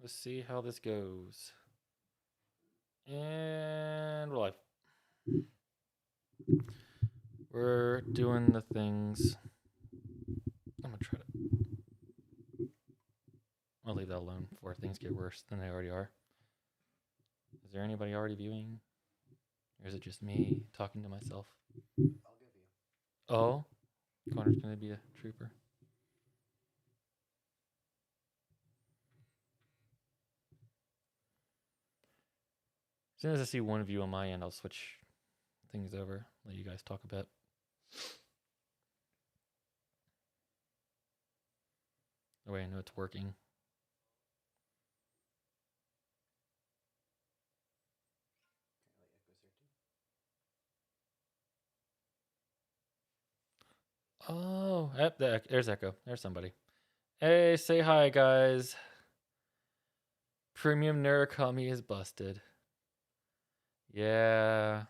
Let's see how this goes. And we're live. We're doing the things. I'm gonna try to. I'll leave that alone before things get worse than they already are. Is there anybody already viewing? Or is it just me talking to myself? I'll give you. Oh, Connor's gonna be a trooper. As soon as I see one view on my end, I'll switch things over. Let you guys talk a bit. That way I know it's working. Oh, there's Echo. There's somebody. Hey, say hi, guys. Premium Narukami is busted. Yeah.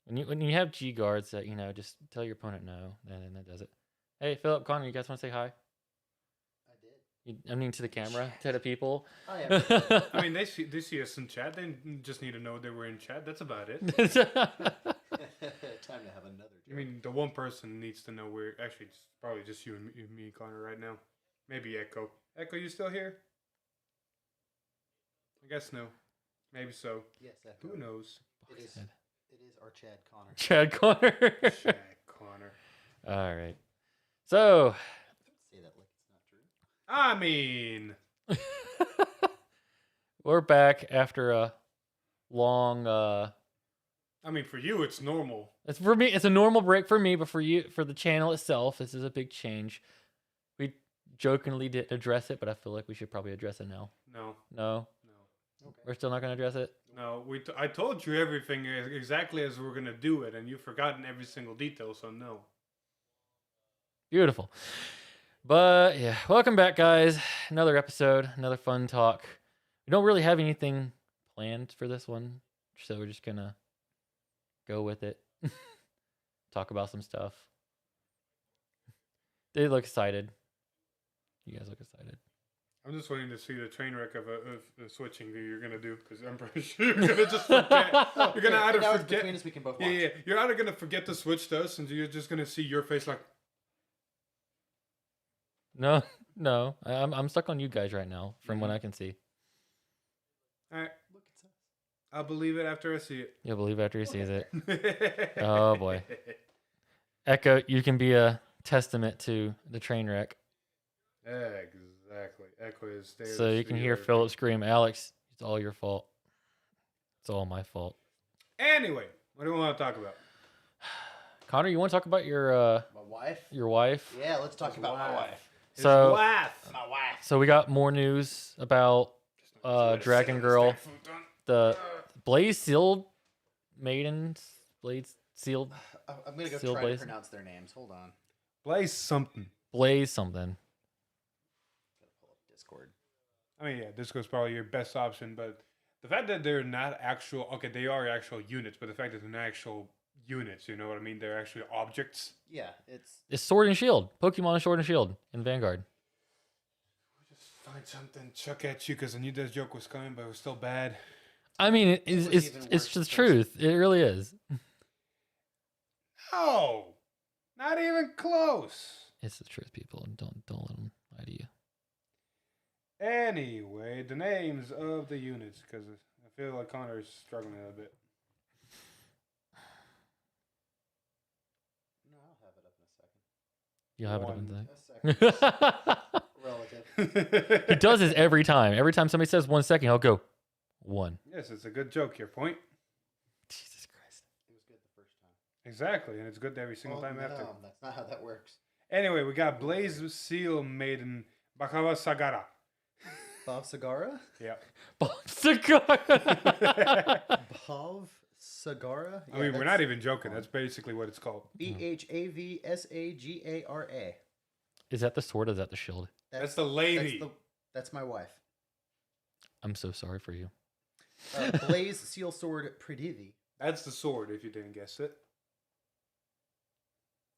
When you have G guards that, just tell your opponent no, then that does it. Hey, Philip, Connor, you guys want to say hi? I did. I mean, to the camera, to the people. Oh, yeah. I mean, they see us in chat. They just need to know they were in chat. That's about it. Time to have another joke. I mean, the one person needs to know we're actually it's probably just you and me, Connor, right now. Maybe Echo. Echo, you still here? I guess no. Maybe so. Yes, Echo. Who knows? It is our Chad Connor. Chad Connor. Chad Connor. All right. So. Say that like it's not true. I mean. We're back after a long. I mean, for you, it's normal. It's for me. It's a normal break for me, but for you, for the channel itself, this is a big change. We jokingly did address it, but I feel like we should probably address it now. No. No. Okay. We're still not going to address it. No, I told you everything exactly as we're gonna do it, and you've forgotten every single detail. So no. Beautiful. But yeah, welcome back, guys. Another episode, another fun talk. We don't really have anything planned for this one, so we're just gonna go with it. Talk about some stuff. They look excited. You guys look excited. I'm just waiting to see the train wreck of the switching that you're gonna do, because I'm pretty sure you're gonna just forget. You're gonna either now it's forget. between us, we can both watch. Yeah. You're either gonna forget to switch to us, and you're just gonna see your face like. No. I'm stuck on you guys right now, from what I can see. All right, Look, it's us. I'll believe it after I see it. You'll believe after he sees it. Oh Oh boy. Echo, you can be a testament to the train wreck. Exactly. Echo is there. So you can hear Philip scream, "Alex, it's all your fault. It's all my fault." Anyway, what do we want to talk about? Connor, you want to talk about your My wife? wife? Yeah, let's talk about my wife. So, My wife. so we got more news about Dragon Girl, the Blaze Sealed Maidens, Blaze Sealed, I'm going to go Seal try Blaze. to pronounce their names. Hold on. Blaze something. Blaze something. Gotta pull up Discord. I mean, yeah, this was probably your best option, but the fact that they're not actual, okay, they are actual units, but the fact that they're not actual units, you know what I mean? They're actually objects. Yeah, It's Sword and Shield. Pokemon Sword and Shield in Vanguard. Just find something, chuck at you, because I knew this joke was coming, but it was still bad. I mean, was even it's worse the in truth. It really is. No, not even close. It's the truth, people. Don't let them lie to you. Anyway, the names of the units, because I feel like Connor is struggling a bit. No, I'll have it up in a second. You'll have it One. in A second. Relative. He does this every time. Every time somebody says 1 second, he'll go 1. Yes, it's a good joke, your point. Jesus Christ. It was good the first time. Exactly, and it's good every single time after. No, that's not how that works. Anyway, we got Blaze Seal Maiden Bakava Sagara. Bob Sagara? Yeah. Cigar. Bob Sagara? I mean, we're not even joking. That's basically what it's called. BHAVSAGARA. Is that the sword or is that the shield? That's the lady. That's my wife. I'm so sorry for you. Blaze Seal Sword Pradivi. That's the sword, if you didn't guess it.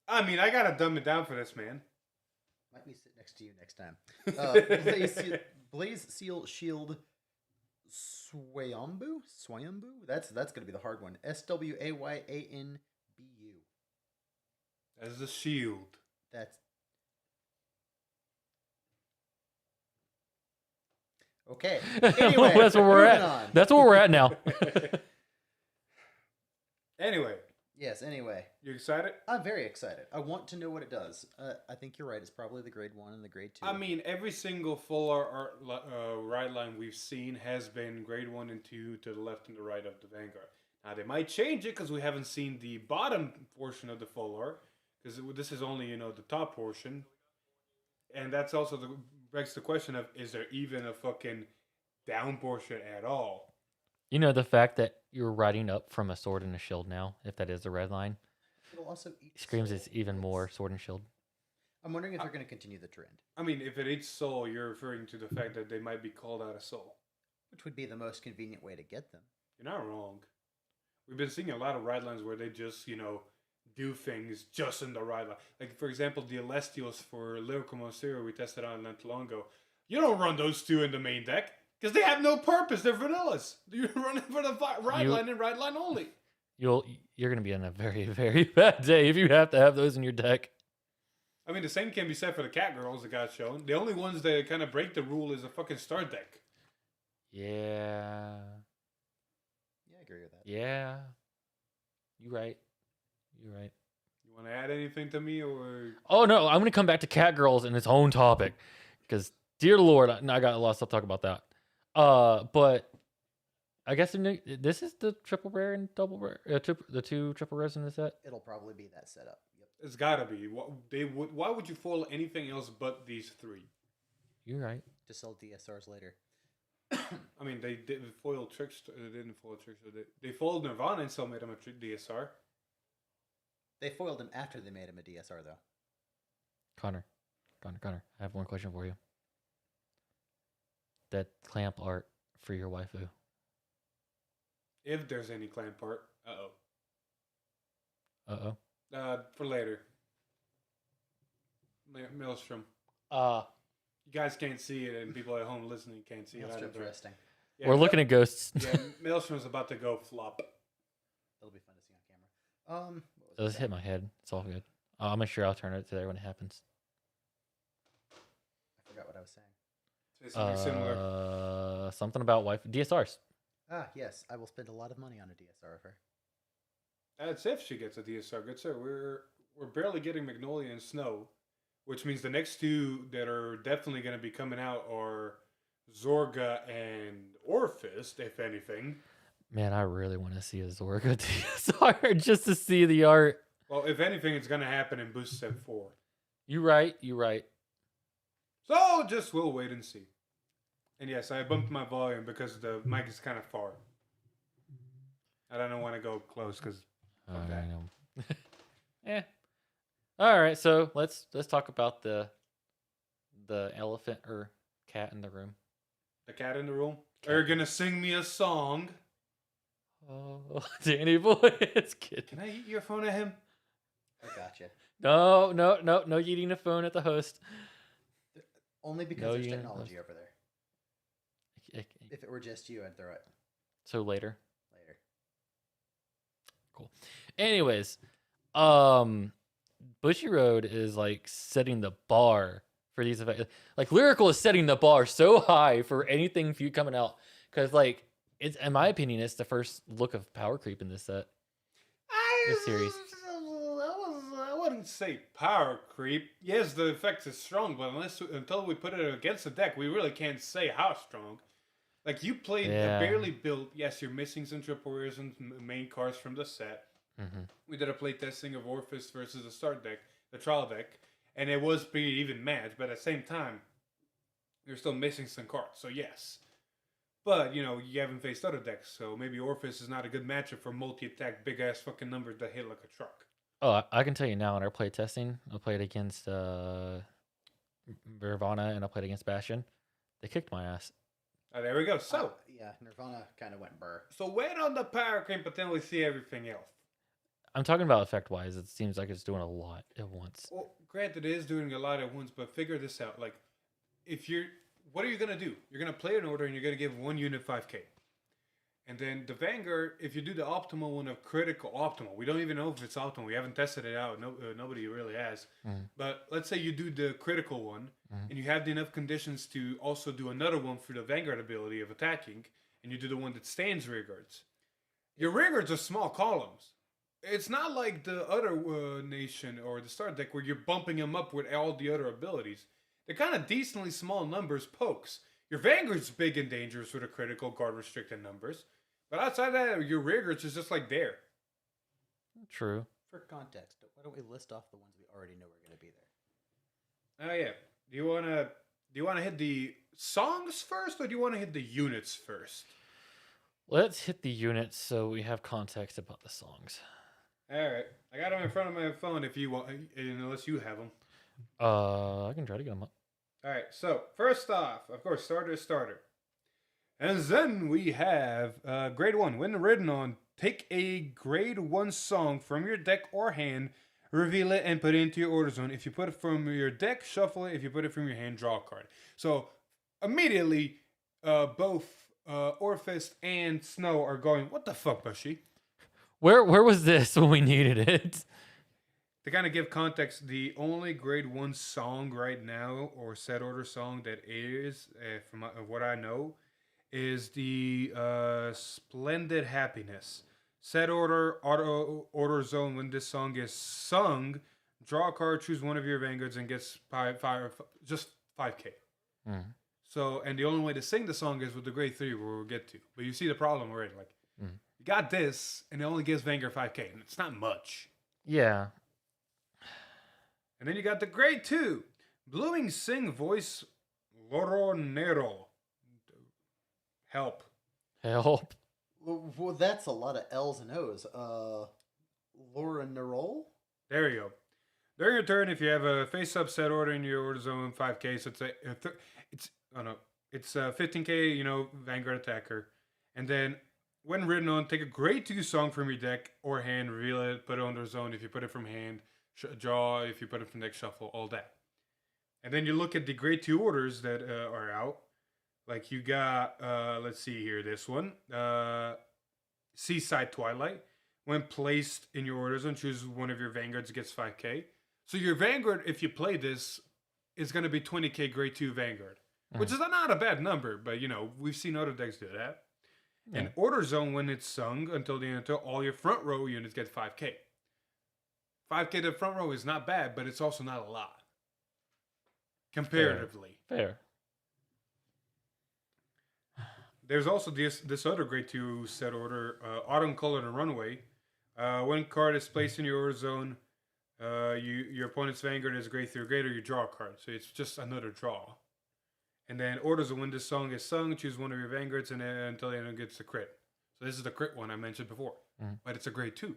I mean, I gotta dumb it down for this, man. Let me sit next to you next time. Blaze Seal Shield Swayambu? That's gonna be the hard one. Swayyanbu. As the shield. That's okay. Anyway, That's where we're moving at. on. That's where we're at now. Anyway, Yes, anyway. you excited? I'm very excited. I want to know what it does. I think you're right. It's probably the grade 1 and the grade 2. I mean, every single full art ride line we've seen has been grade 1 and 2 to the left and the right of the vanguard. Now, they might change it because we haven't seen the bottom portion of the full art, because this is only, the top portion. And that's also begs the question of, is there even a fucking down portion at all? You know, the fact that you're riding up from a sword and a shield now, if that is the red line, It'll also eat screams soul. it's even more sword and shield. I'm wondering if they're going to continue the trend, I mean, if it eats soul, you're referring to the fact that they might be called out of soul. which would be the most convenient way to get them. You're not wrong. We've been seeing a lot of ride lines where they just, do things just in the ride line. Like, for example, the Celestials for Lyrical Monstero we tested out not too long ago. You don't run those two in the main deck because they have no purpose. They're vanillas. You're running for the ride line and ride line only. You're gonna be in a very, very bad day if you have to have those in your deck. I mean, the same can be said for the cat girls that got shown. The only ones that kind of break the rule is a fucking start deck. Yeah. Yeah, I agree with that. Yeah. You're right. You want to add anything to me, or? Oh no, I'm gonna come back to cat girls in its own topic, because dear Lord, I got a lot of stuff to talk about that. But I guess this is the triple rare and double rare, the two triple rares in the set. It'll probably be that setup. Yep. It's gotta be. Why would you foil anything else but these three? You're right. To sell DSRs later. I mean, they didn't foil Trickster. They didn't foil Trickster. They foiled Nirvana and still made him a DSR. They foiled him after they made him a DSR, though. Connor, I have one question for you. That clamp art for your waifu. If there's any clan part. Uh-oh. For later. Maelstrom. Uh, You guys can't see it, and people at home listening can't see it. Maelstrom's either. resting. Yeah, we're looking at ghosts. Yeah, Maelstrom's about to go flop. That'll be fun to see on camera. What was So I this hit saying? my head. It's all good. I'll make sure I'll turn it to there when it happens. I forgot what I was saying. Say something similar. Something about wife DSRs. Ah, yes. I will spend a lot of money on a DSR of her. That's if she gets a DSR. Good sir. We're barely getting Magnolia and Snow, which means the next two that are definitely going to be coming out are Zorga and Orphist, if anything. Man, I really want to see a Zorga DSR just to see the art. Well, if anything, it's going to happen in Boost Set 4. You right. So just we'll wait and see. And yes, I bumped my volume because the mic is kind of far. I don't want to go close because of that. Yeah. All right, so let's talk about the elephant or cat in the room. The cat in the room. Are you gonna sing me a song? Oh, Danny boy, it's kidding. Can I eat your phone at him? I gotcha. No eating a phone at the host. Only because No, there's you- technology over there. If it were just you, I'd throw it So later. later. Cool. Anyways, Bushy Road is like setting the bar for these effects. Like Lyrical is setting the bar so high for anything few coming out, because like it's, in my opinion, it's the first look of power creep in this set. This series. I wouldn't say power creep. Yes, the effect is strong, but until we put it against the deck, we really can't say how strong. Like you played Yeah. a barely built. Yes, you're missing some triple rares and main cards from the set. Mm-hmm. We did a play testing of Orphis versus the start deck, the trial deck, and it was pretty even match. But at the same time, you're still missing some cards. So yes, but you haven't faced other decks, so maybe Orphis is not a good matchup for multi-attack, big ass fucking numbers that hit like a truck. Oh, I can tell you now in our play testing, I played against Nirvana and I played against Bastion. They kicked my ass. Oh, there we go. So, yeah, Nirvana kind of went burr. so wait on the power creep, but then we see everything else. I'm talking about effect wise. It seems like it's doing a lot at once. Well, granted, it is doing a lot at once, but figure this out. Like, if you're what are you gonna do? You're gonna play an order, and you're gonna give 1 unit 5k. And then the Vanguard, if you do the optimal one of critical optimal, we don't even know if it's optimal. We haven't tested it out. No, nobody really has. But let's say you do the critical one, and you have enough conditions to also do another one for the Vanguard ability of attacking, and you do the one that stands rearguards. Your rearguards are small columns. It's not like the other nation or the start deck where you're bumping them up with all the other abilities. They're kind of decently small numbers pokes. Your Vanguard's big and dangerous with a critical guard restricted numbers. But outside that, your rearguards is just like there. True. For context, why don't we list off the ones we already know are going to be there? Oh yeah. Do you wanna hit the songs first, or do you wanna hit the units first? Let's hit the units so we have context about the songs. All right. I got them in front of my phone. If you want, unless you have them. I can try to get them up. All right. So first off, of course, starter. And then we have grade 1. When written on, take a grade 1 song from your deck or hand, reveal it, and put it into your order zone. If you put it from your deck, shuffle it. If you put it from your hand, draw a card. So immediately, both Orphist and Snow are going, what the fuck, Bushy? Where was this when we needed it? To kind of give context, the only grade 1 song right now, or set order song that is, from what I know, is the Splendid Happiness. Set order, order zone. When this song is sung, draw a card, choose one of your vanguards, and gets just 5k. So, and the only way to sing the song is with the grade 3, where we'll get to. But you see the problem already. Like, you got this, and it only gives Vanguard 5k, and it's not much. Yeah. And then you got the grade 2, Blooming Sing Voice Loronero. Help. Well, that's a lot of L's and O's. Laura Nerol? There you go. During your turn, if you have a face-up set order in your order zone, 5k, so it's 15k, Vanguard attacker. And then, when written on, take a grade 2 song from your deck or hand, reveal it, put it on the zone. If you put it from hand, draw. If you put it from deck, shuffle, all that. And then you look at the grade 2 orders that are out. Like you got, let's see here, this one. Seaside Twilight. When placed in your order zone, choose one of your Vanguards, gets 5k. So your Vanguard, if you play this, is going to be 20k grade 2 Vanguard. Which is not a bad number, but we've seen other decks do that. Yeah. And order zone, when it's sung until all your front row units get 5k. 5k to the front row is not bad, but it's also not a lot. Comparatively. Fair. There's also this other grade 2 set order, Autumn Colored and Runaway. When card is placed in your order zone, your opponent's Vanguard is grade 3 or greater, you draw a card. So it's just another draw. And then order zone, when this song is sung, choose one of your Vanguards and until the end gets the crit. So this is the crit one I mentioned before. But it's a grade 2.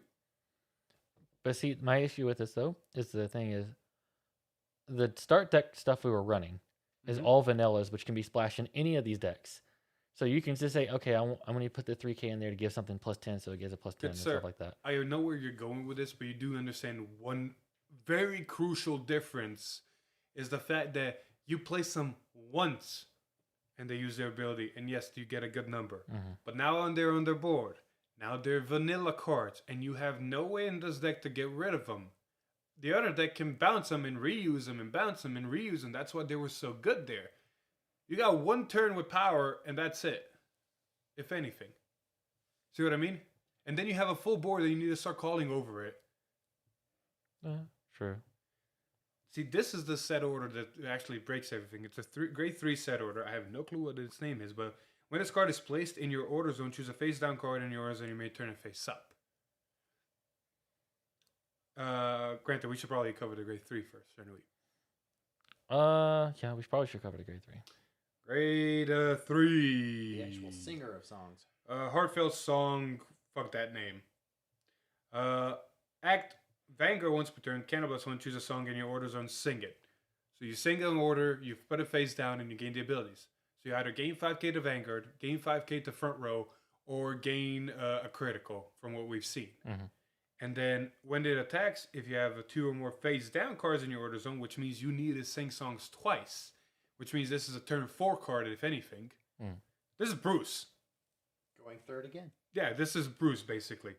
But see, my issue with this, though, is the start deck stuff we were running is all vanillas, which can be splashed in any of these decks. So you can just say, okay, I'm going to put the 3k in there to give something plus 10, so it gives a plus 10 and stuff like that. I know where you're going with this, but you do understand one very crucial difference is the fact that you place them once and they use their ability, and yes, you get a good number. But now they're on their board. Now they're vanilla cards, and you have no way in this deck to get rid of them. The other deck can bounce them and reuse them and bounce them and reuse them. That's why they were so good there. You got one turn with power, and that's it. If anything. See what I mean? And then you have a full board that you need to start calling over it. True. See, this is the set order that actually breaks everything. It's a grade 3 set order. I have no clue what its name is, but when this card is placed in your order zone, choose a face down card in your order zone, you may turn it face up. Granted, we should probably cover the grade 3 first, shouldn't we? Yeah, we probably should cover the grade 3. Grade 3. The actual singer of songs. Heartfelt song. Fuck that name. Act Vanguard once per turn. Cannibals one. Choose a song in your order zone. Sing it. So you sing an order. You put it face down, and you gain the abilities. So you either gain 5k to Vanguard, gain 5k to front row, or gain a critical from what we've seen. And then when it attacks, if you have 2 or more face down cards in your order zone, which means you need to sing songs twice. which means this is a turn 4 card, if anything. Mm. This is Bruce. Going third again. Yeah, this is Bruce, basically.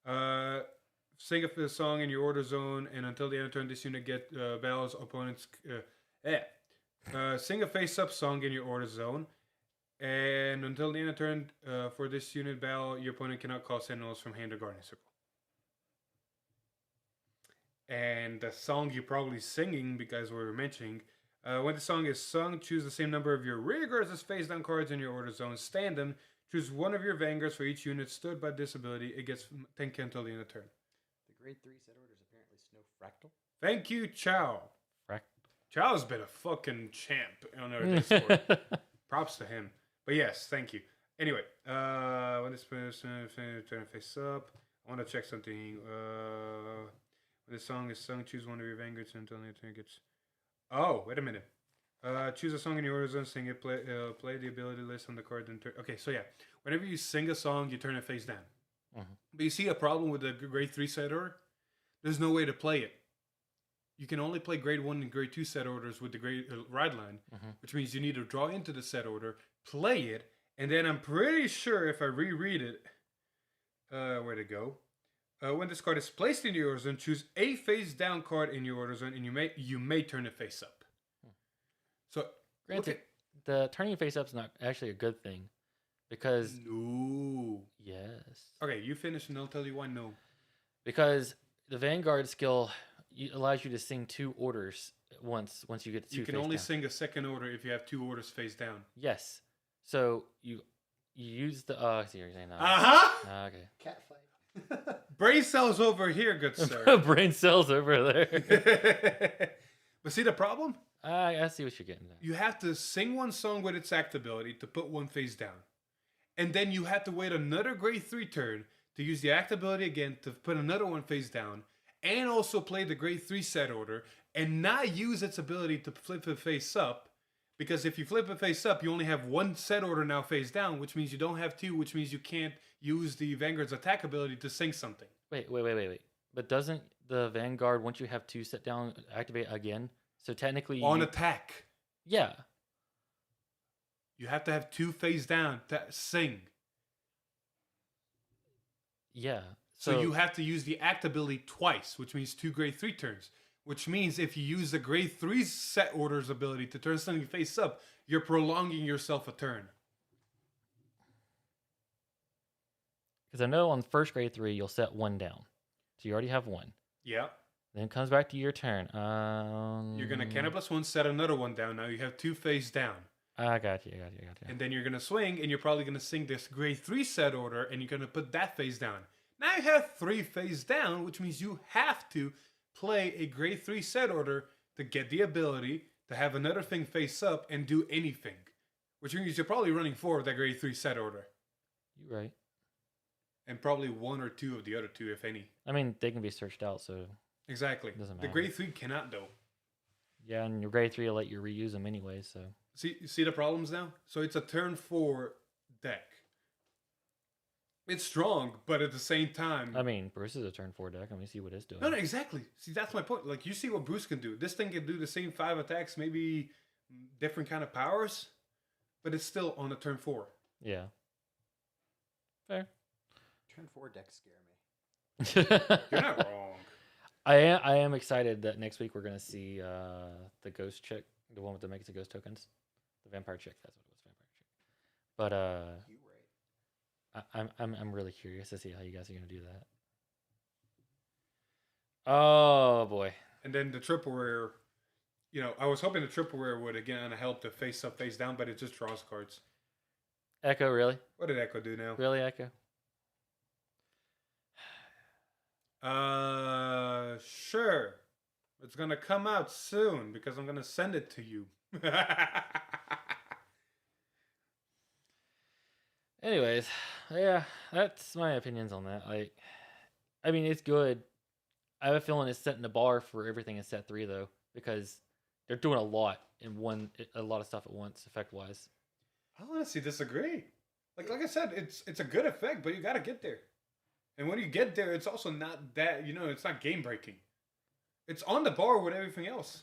Sing a song in your order zone, and until the end of turn, this unit get battles opponents. Sing a face-up song in your order zone, and until the end of turn, for this unit battle, your opponent cannot call sentinels from hand or guardian circle. And the song you're probably singing, because we were mentioning, when the song is sung, choose the same number of your rear guards as face-down cards in your order zone. Stand them. Choose one of your vanguards for each unit stood by this ability. It gets 10k until the end of turn. The grade 3 set order is apparently Snow Fractal. Thank you, Chow. Frack. Chow's been a fucking champ on our Discord. Props to him. But yes, thank you. Anyway, when this person turn face up, I want to check something. When the song is sung, choose one of your vanguards until the turn gets. Oh, wait a minute. Choose a song in your order zone, sing it, play the ability list on the card. Then okay, so yeah, whenever you sing a song, you turn it face down. Mm-hmm. But you see a problem with the grade 3 set order? There's no way to play it. You can only play grade 1 and grade 2 set orders with the grade ride line, which means you need to draw into the set order, play it, and then I'm pretty sure if I reread it, where'd it go? When this card is placed in your order zone, choose a face down card in your order zone, and you may turn it face up. So, Granted, the turning face up is not actually a good thing, because no. yes. Okay, you finish, and I'll tell you why no. Because the Vanguard skill allows you to sing 2 orders once you get to 2 You can face only down. sing a second order if you have 2 orders face down. Yes. So you use the I see what you're saying now. Okay. Cat fight. Brain cells over here, good sir. Brain cells over there. But see the problem? I see what you're getting at. You have to sing one song with its act ability to put one face down. And then you have to wait another grade 3 turn to use the act ability again to put another one face down. And also play the grade 3 set order. And not use its ability to flip it face up. Because if you flip it face up, you only have one set order now face down. Which means you don't have 2. Which means you can't use the Vanguard's attack ability to sing something. Wait. But doesn't the Vanguard, once you have 2 set down, activate again? So technically... On attack. Yeah. You have to have 2 face down to sing. Yeah. So you have to use the act ability twice, which means 2 grade 3 turns. Which means if you use the grade 3 set orders ability to turn something face up, you're prolonging yourself a turn. Because I know on first grade 3, you'll set 1 down. So you already have 1. Yeah. Then it comes back to your turn. You're going to Cannon plus 1, set another one down. Now you have 2 face down. I got you. And then you're going to swing, and you're probably going to sing this grade 3 set order, and you're going to put that face down. Now you have 3 face down, which means you have to play a grade 3 set order to get the ability to have another thing face up and do anything. Which means you're probably running 4 of that grade 3 set order. You're right. And probably 1 or 2 of the other 2, if any. I mean, they can be searched out, so... Exactly. Doesn't The matter. grade 3 cannot, though. Yeah, and your grade 3 will let you reuse them anyway, so... See the problems now? So it's a turn 4 deck. It's strong, but at the same time... I mean, Bruce is a turn 4 deck. Let me see what it's doing. No, exactly. See, that's my point. Like, you see what Bruce can do. This thing can do the same 5 attacks, maybe different kind of powers, but it's still on a turn 4. Yeah. Fair. Turn 4 decks scare me. You're not wrong. I am excited that next week we're going to see the ghost chick, the one with the makes the ghost tokens. The vampire chick, that's what it was, vampire chick. But You right. I'm really curious to see how you guys are going to do that. Oh boy. And then the triple rare, I was hoping the triple rare would again help the face up, face down, but it just draws cards. Echo, really? What did Echo do now? Really, Echo? Sure. It's gonna come out soon because I'm gonna send it to you. Anyways, yeah, that's my opinions on that. Like, I mean, it's good. I have a feeling it's setting the bar for everything in set 3 though, because they're doing a lot of stuff at once, effect wise. I honestly disagree. Like I said, it's a good effect, but you gotta get there. And when you get there, it's also not that it's not game breaking. It's on the bar with everything else.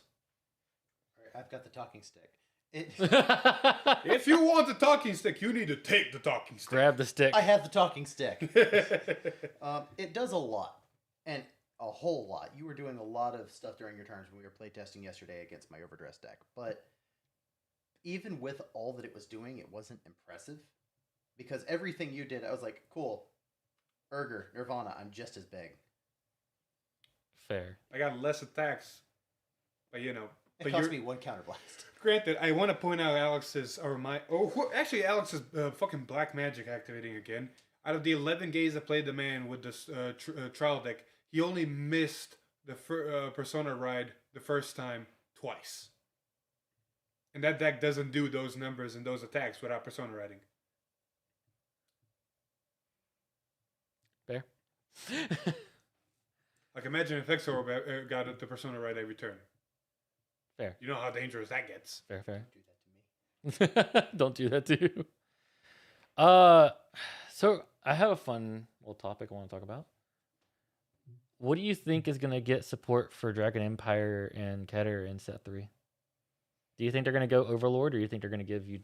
All right, I've got the talking stick. If you want the talking stick, you need to take the talking stick. Grab the stick. I have the talking stick. It does a lot, and a whole lot. You were doing a lot of stuff during your turns when we were playtesting yesterday against my overdressed deck, but even with all that it was doing, it wasn't impressive. Because everything you did, I was like, cool. Urger, Nirvana, I'm just as big. Fair. I got less attacks, but It but cost me 1 counterblast. Granted, I want to point out Alex's Alex's fucking black magic activating again. Out of the 11 games I played the man with this trial deck, he only missed the Persona ride the first time twice. And that deck doesn't do those numbers and those attacks without Persona riding. Fair. Like, imagine if Exor got the Persona ride every turn. Fair. You know how dangerous that gets. Fair. Do that to me. Don't do that too. So I have a fun little topic I want to talk about. What do you think is going to get support for Dragon Empire and Keter in set 3? Do you think they're going to go Overlord, or do you think they're going to give you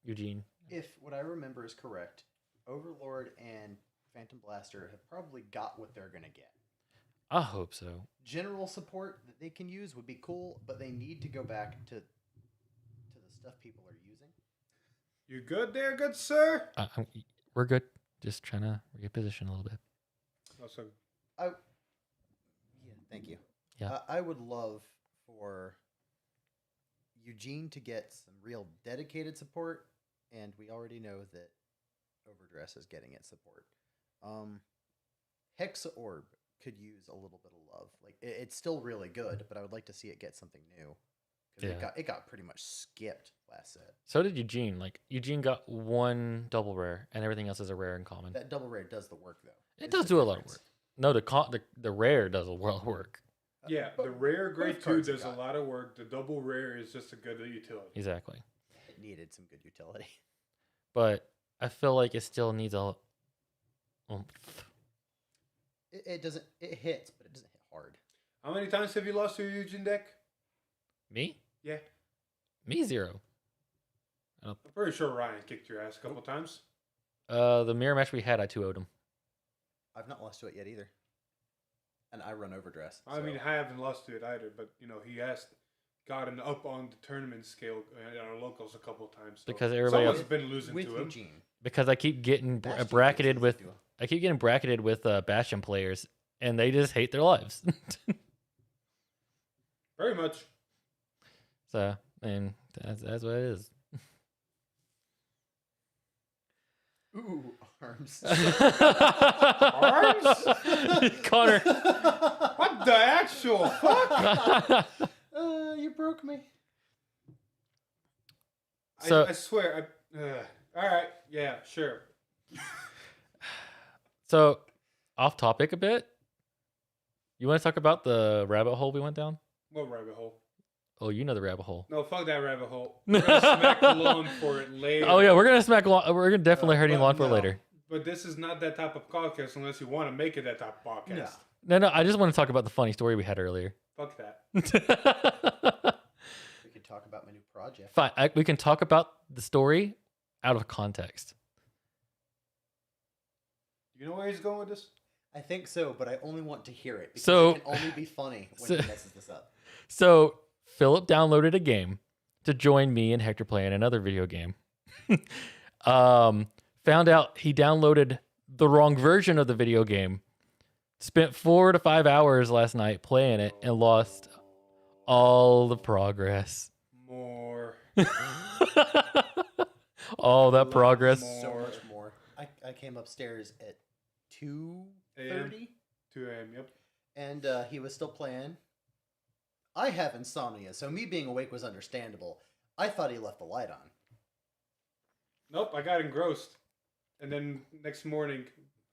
Eugene? If what I remember is correct, Overlord and Phantom Blaster have probably got what they're going to get. I hope so. General support that they can use would be cool, but they need to go back to the stuff people are using. You good there, good sir? We're good. Just trying to reposition a little bit. Also, Yeah, thank you. Yeah. I would love for Eugene to get some real dedicated support, and we already know that Overdress is getting its support. Hexa Orb could use a little bit of love. Like it's still really good, but I would like to see it get something new. Because it got pretty much skipped last set. So did Eugene. Like Eugene got 1 double rare, and everything else is a rare and common. That double rare does the work though. It does do a lot of work. No, the rare does a lot of work. yeah, But the rare grade both 2 cards does a got- lot of work. The double rare is just a good utility. Exactly. It needed some good utility. But I feel like it still needs a oomph. It doesn't. It hits, but it doesn't hit hard. How many times have you lost to your Eugene deck? Me? Yeah. Me 0. I'm pretty sure Ryan kicked your ass a couple times. The mirror match we had, I 2-0'd him. I've not lost to it yet either. And I run Overdress. I mean, I haven't lost to it either, but he has gotten up on the tournament scale at our locals a couple times. So Because everybody someone's else- been losing with to him. Eugene. Because I keep getting Bastion bracketed is with easy to do. I keep getting bracketed with Bastion players, and they just hate their lives. Very much. So, and that's what it is. Ooh, arms. Arms? Connor. What the actual fuck? You broke me. So- I swear. All right. Yeah, sure. So, off topic a bit. You want to talk about the rabbit hole we went down? What rabbit hole? Oh, you know the rabbit hole. No, fuck that rabbit hole. We're gonna smack the lawn for it later. Oh yeah, we're gonna smack. We're gonna definitely hurting but lawn for no. later. But this is not that type of podcast unless you want to make it that type of podcast. No. No, I just want to talk about the funny story we had earlier. Fuck that. We could talk about my new project. Fine, we can talk about the story out of context. You know where he's going with this? I think so, but I only want to hear it because So- it can only be funny when So- he messes this up. So Philip downloaded a game to join me and Hector playing another video game. Found out he downloaded the wrong version of the video game. Spent 4 to 5 hours last night playing it and lost all the progress. More. All that progress. more. So much more. I came upstairs at 2:30, 2 a.m. Yep. and he was still playing. I have insomnia, so me being awake was understandable. I thought he left the light on. Nope, I got engrossed. And then next morning,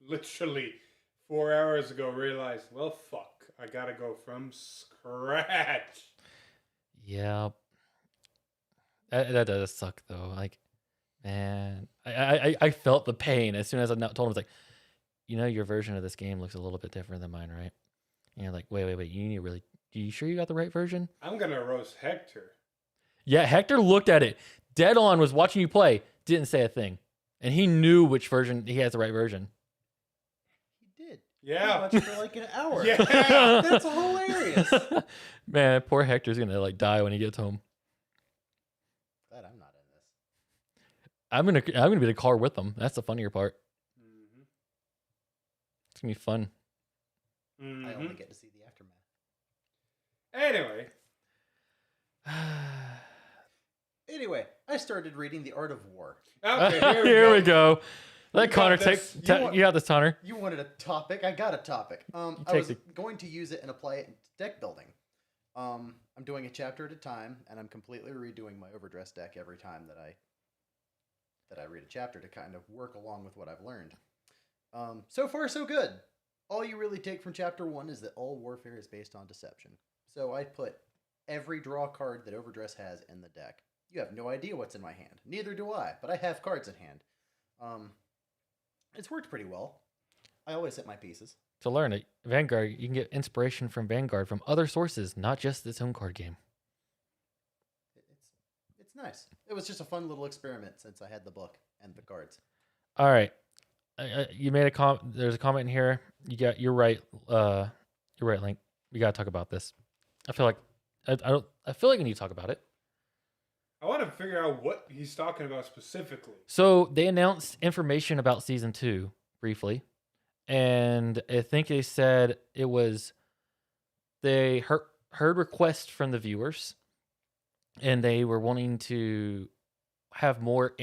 literally 4 hours ago, realized, well, fuck. I gotta go from scratch. Yeah. That does suck though. Like, man, I felt the pain as soon as I told him, I was like, your version of this game looks a little bit different than mine, right? And you're like, wait, you need really, are you sure you got the right version? I'm gonna roast Hector. Yeah, Hector looked at it dead on, was watching you play, didn't say a thing. And he knew which version, he has the right version. He did. Yeah. He watched for like an hour. Yeah. That's hilarious. Man, poor Hector's gonna like die when he gets home. Glad I'm not in this. I'm gonna be in the car with them. That's the funnier part. Mm-hmm. It's gonna be fun. I only get to see the aftermath. Anyway. Anyway, I started reading The Art of War. Okay, Here we go. Let You Connor got take. this. You got this, Connor. You wanted a topic. I got a topic. I take was going to use it and apply it in deck building. I'm doing a chapter at a time, and I'm completely redoing my overdress deck every time that I read a chapter to kind of work along with what I've learned. So far, so good. All you really take from chapter 1 is that all warfare is based on deception. So I put every draw card that overdress has in the deck. You have no idea what's in my hand. Neither do I, but I have cards in hand. It's worked pretty well. I always hit my pieces. To learn it, Vanguard, you can get inspiration from Vanguard from other sources, not just its own card game. It's nice. It was just a fun little experiment since I had the book and the cards. All right, you made a comment. There's a comment in here. You're right. You're right, Link. We gotta talk about this. I feel like I feel like we need to talk about it. I want to figure out what he's talking about specifically. So they announced information about season 2 briefly, and I think they said it was they heard requests from the viewers, and they were wanting to have more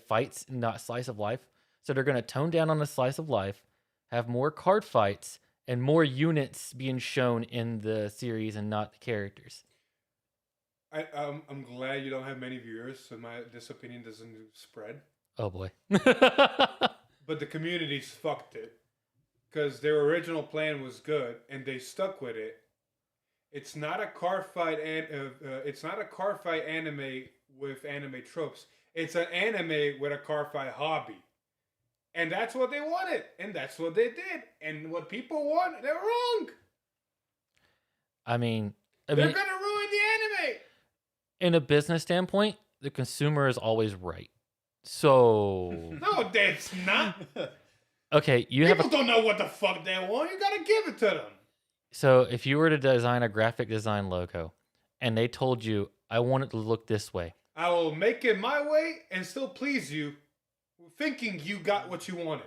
fights, not slice of life. So they're going to tone down on the slice of life, have more card fights, and more units being shown in the series and not the characters. I'm glad you don't have many viewers, so this opinion doesn't spread. Oh boy. But the community's fucked it because their original plan was good and they stuck with it. It's not a car fight it's not a car fight anime with anime tropes. It's an anime with a car fight hobby, and that's what they wanted, and that's what they did. And what people want, they're wrong. I mean, They're gonna ruin the anime. in a business standpoint, the consumer is always right. So No, that's not. okay, you have People don't know what the fuck they want. You gotta give it to them. so if you were to design a graphic design logo and they told you, I want it to look this way. I will make it my way and still please you, thinking you got what you wanted.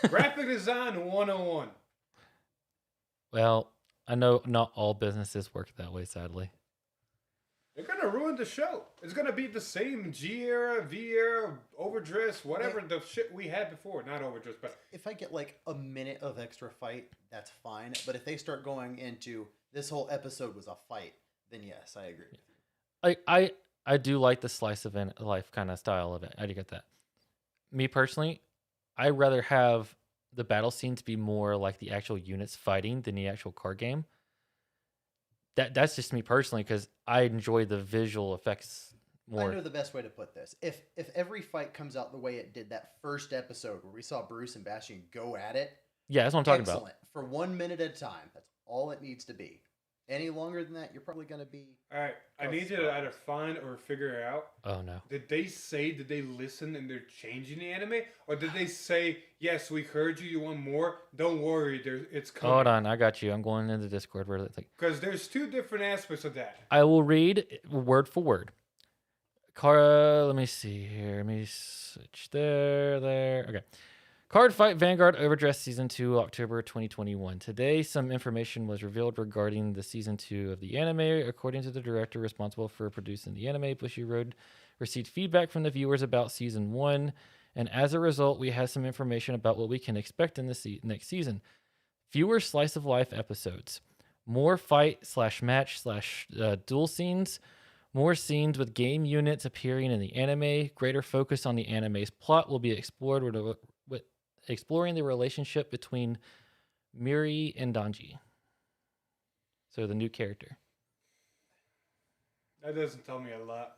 Graphic design 101. Well, I know not all businesses work that way, sadly. They're gonna ruin the show. It's gonna be the same G era, V era, overdress, whatever the shit we had before. Not overdress, but If I get like a minute of extra fight, that's fine. But if they start going into this whole episode was a fight, then yes, I agree with you. I do like the slice of life kind of style of it. I do get that. Me personally, I'd rather have the battle scenes be more like the actual units fighting than the actual card game. That's just me personally because I enjoy the visual effects more. I know the best way to put this. If every fight comes out the way it did that first episode where we saw Bruce and Bastion go at it, Yeah, that's what I'm talking about. excellent. For 1 minute at a time. That's all it needs to be. Any longer than that, you're probably going to be... alright, I need you to either find or figure it out. Oh no. Did they listen and they're changing the anime? Or did they say, yes, we heard you, you want more? Don't worry, it's coming. Hold on, I got you. I'm going into Discord where it's like Because there's two different aspects of that. I will read word for word. Cara, let me see here. Let me switch there. Okay. Cardfight Vanguard Overdress Season 2, October 2021. Today, some information was revealed regarding the Season 2 of the anime. According to the director responsible for producing the anime, Bushy Road received feedback from the viewers about Season 1, and as a result, we have some information about what we can expect in the next season. Fewer slice of life episodes, more fight/match/duel scenes, more scenes with game units appearing in the anime, greater focus on the anime's plot will be explored with exploring the relationship between Miri and Danji. So the new character. That doesn't tell me a lot.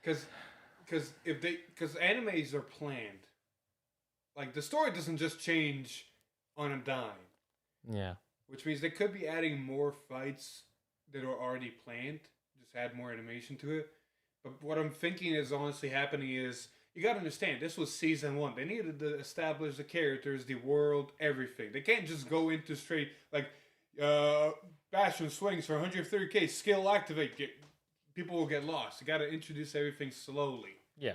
Because animes are planned. Like the story doesn't just change on a dime. Yeah. which means they could be adding more fights that are already planned. Just add more animation to it. But what I'm thinking is honestly happening is you got to understand this was season 1. They needed to establish the characters, the world, everything. They can't just go into straight like Bastion swings for 130k, skill activate. People will get lost. You got to introduce everything slowly. Yeah.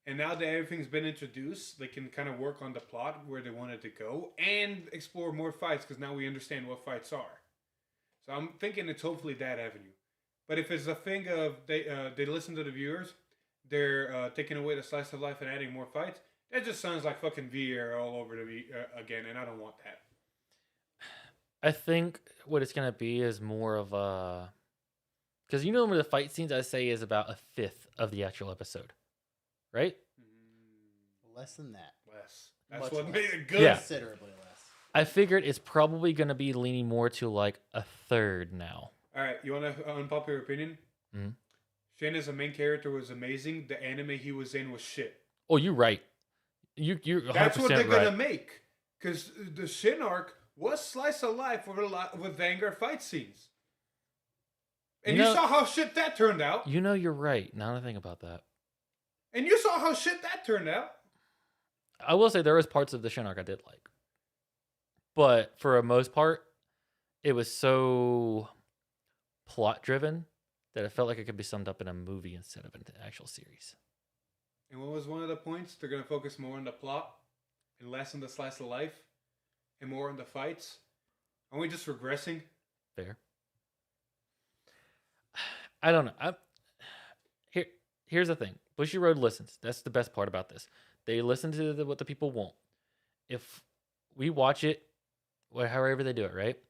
And now that everything's been introduced, they can kind of work on the plot where they wanted to go and explore more fights because now we understand what fights are. So I'm thinking it's hopefully that avenue. But if it's a thing of they listen to the viewers, they're taking away the slice of life and adding more fights, that just sounds like fucking VR all over again, and I don't want that. I think what it's gonna be is more of a, because you know where the fight scenes I say is about 1/5 of the actual episode, right? Less than that. Less. That's Much what less. made it good. Yeah. Considerably less. I figured it's probably gonna be leaning more to like 1/3 now. All right, you want an unpopular opinion? Mhm. Shin as a main character was amazing. The anime he was in was shit. Oh, you're right. You're 100% That's what they're right. gonna make. Because the Shin arc was slice of life with Vanguard fight scenes. And you saw how shit that turned out. You know you're right. Now that I think about that. And you saw how shit that turned out. I will say there was parts of the Shin arc I did like. But for the most part, it was so plot driven that it felt like it could be summed up in a movie instead of an actual series. And what was one of the points? They're going to focus more on the plot and less on the slice of life and more on the fights. Aren't we just regressing? Fair. I don't know. Here's the thing. Bushy-Road listens. That's the best part about this. They listen to what the people want. If we watch it, however they do it, right?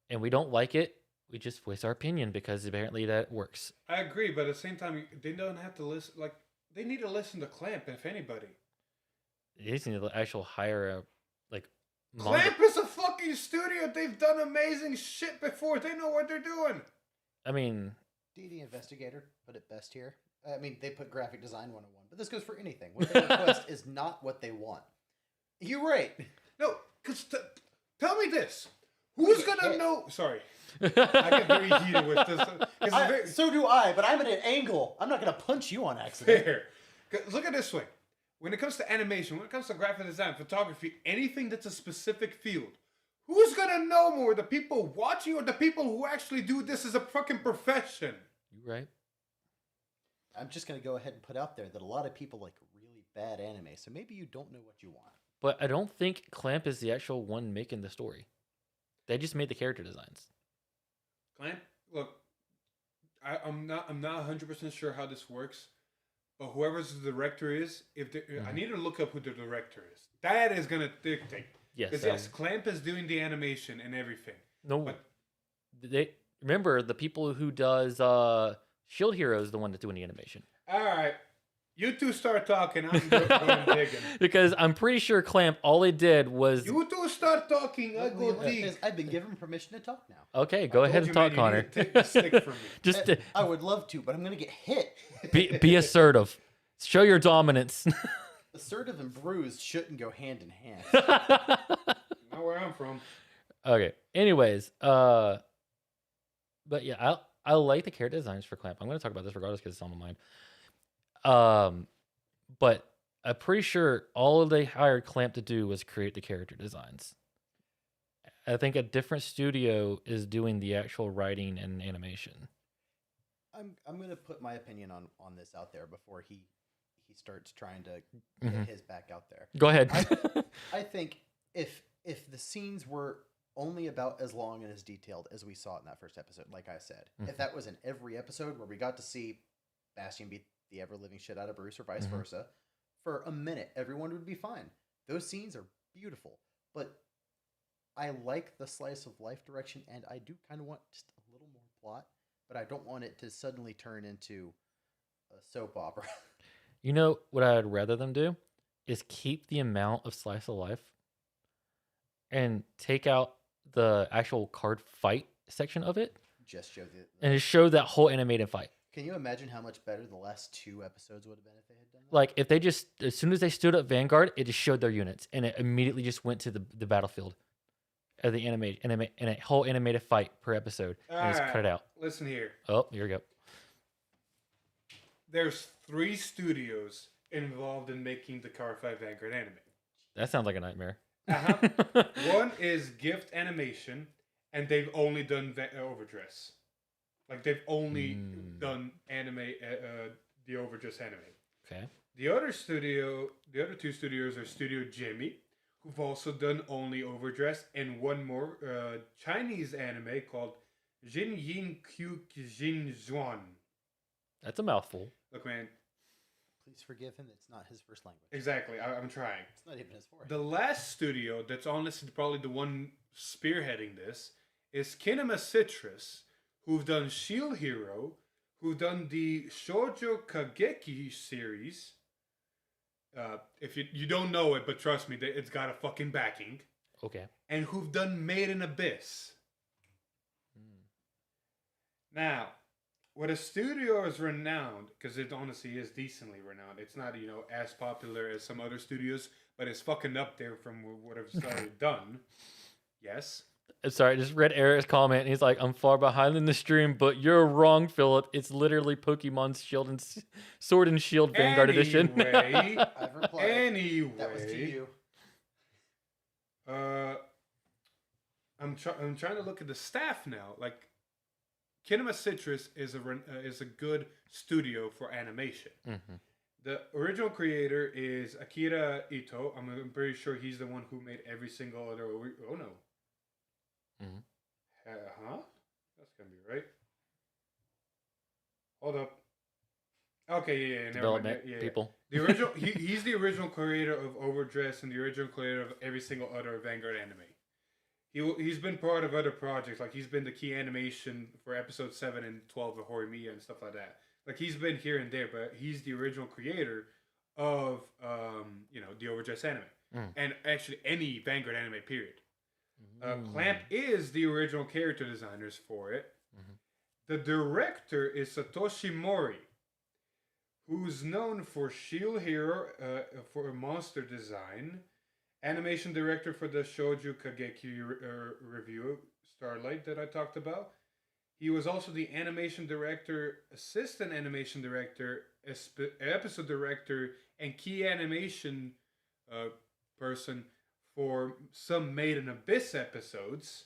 And we don't like it, we just voice our opinion because apparently that works. I agree, but at the same time, they don't have to listen. Like, they need to listen to Clamp, if anybody. They just need to actually hire a Clamp is a fucking studio. They've done amazing shit before. They know what they're doing. I mean, DD Investigator put it best here. I mean, they put graphic design 101, but this goes for anything. What they request is not what they want. You're right. No, because tell me this. Who's going to know? Sorry. I get very heated with this. So do I, but I'm at an angle. I'm not going to punch you on accident. Fair. 'Cause look at it this way. When it comes to animation, when it comes to graphic design, photography, anything that's a specific field, who's going to know more? The people watching or the people who actually do this as a fucking profession? you right? I'm just going to go ahead and put out there that a lot of people like really bad anime, so maybe you don't know what you want. But I don't think Clamp is the actual one making the story. They just made the character designs. Clamp, look, I'm not 100% sure how this works, but whoever's the director is, I need to look up who the director is. That is gonna dictate. Yes. Because yes, Clamp is doing the animation and everything. No, but they remember the people who does Shield Hero is the one that's doing the animation. All right, you two start talking. I'm going digging. Because I'm pretty sure Clamp, all they did was... You two start talking, I go dig. I've been given permission to talk now. Okay, go ahead and talk, Connor. Take the stick from me. Just I would love to, but I'm going to get hit. be assertive. Show your dominance. Assertive and bruised shouldn't go hand in hand. Not where I'm from. Okay. Anyways, but yeah, I like the character designs for Clamp. I'm going to talk about this regardless because it's on my mind. But I'm pretty sure all they hired Clamp to do was create the character designs. I think a different studio is doing the actual writing and animation. I'm going to put my opinion on this out there before he starts trying to get his back out there. Go ahead. I think if the scenes were only about as long and as detailed as we saw in that first episode, like I said, if that was in every episode where we got to see Bastion beat the ever-living shit out of Bruce or vice versa, for a minute, everyone would be fine. Those scenes are beautiful, but I like the slice of life direction, and I do kind of want just a little more plot, but I don't want it to suddenly turn into a soap opera. You know what I'd rather them do is keep the amount of slice of life and take out the actual card fight section of it Just show and just show that whole animated fight. Can you imagine how much better the last 2 episodes would have been if they had done that? Like if they just, as soon as they stood up Vanguard, it just showed their units and it immediately just went to the battlefield. of the and a whole animated fight per episode, and just cut it out. Listen here. Oh, here we go. There's 3 studios involved in making the Cardfight Vanguard anime. That sounds like a nightmare. One is Gift Animation, and they've only done Overdress. Like they've only done anime, the Overdress anime. Okay. The other 2 studios are Studio Jimmy, who've also done only Overdress, and one more Chinese anime called Jin Yin Q Jin Zhuan. That's a mouthful. Look, man. Please forgive him. It's not his first language. Exactly. I'm trying. It's not even his fourth. The last studio that's honestly probably the one spearheading this is Kinema Citrus, who've done Shield Hero, who've done the Shoujo Kageki series. If you don't know it, but trust me, it's got a fucking backing. Okay. And who've done Made in Abyss. Now, what a studio is renowned, because it honestly is decently renowned. It's not, as popular as some other studios, but it's fucking up there from what I've started done. Yes. Sorry, I just read Eric's comment, and he's like, "I'm far behind in the stream, but you're wrong, Philip. It's literally Pokemon's Shield and Sword and Shield Vanguard Edition." I've replied. Anyway, that was to you. I'm trying to look at the staff now. Like, Kinema Citrus is a good studio for animation. Mm-hmm. The original creator is Akira Ito. I'm pretty sure he's the one who made every single other. Oh no. Mm-hmm. That's gonna be right. Hold up. Okay, yeah. Development never mind. people. The original. He's the original creator of Overdress and the original creator of every single other Vanguard anime. He's been part of other projects, like he's been the key animation for episode 7 and 12 of Horimiya and stuff like that. Like he's been here and there, but he's the original creator of the Overdress anime and actually any Vanguard anime period. Clamp is the original character designers for it. The director is Satoshi Mori, who's known for Shield Hero for monster design, animation director for the Shoujo Kageki review Starlight that I talked about. He was also the animation director, assistant animation director, episode director, and key animation person for some Made in Abyss episodes.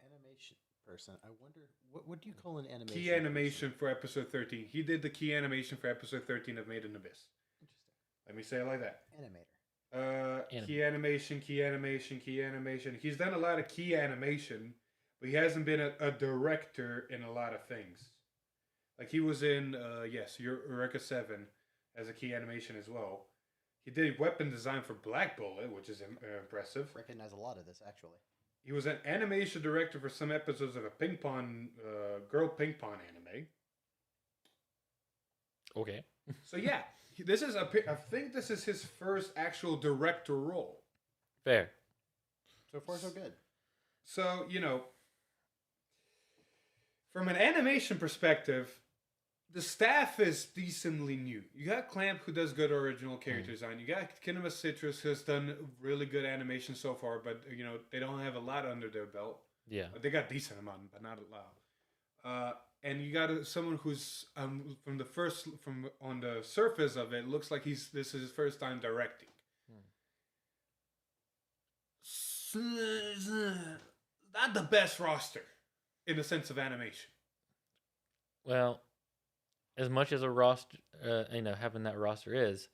Animation person. I wonder, what do you call an animation? Key animation for episode 13. He did the key animation for episode 13 of Made in Abyss. Interesting. Let me say it like that. Animator. Key animation. He's done a lot of key animation, but he hasn't been a director in a lot of things. Like he was in, Eureka 7 as a key animation as well. He did weapon design for Black Bullet, which is impressive. Recognize a lot of this, actually. He was an animation director for some episodes of a girl ping pong anime. Okay. So yeah, I think this is his first actual director role. Fair. So far, so good. So, from an animation perspective, the staff is decently new. You got Clamp, who does good original character design. You got Kinema Citrus, who has done really good animation so far, but, they don't have a lot under their belt. Yeah. They got decent amount, but not a lot. And you got someone who's, on the surface of it, looks like this is his first time directing. Not the best roster in the sense of animation. Well, as much as a roster, having that roster is,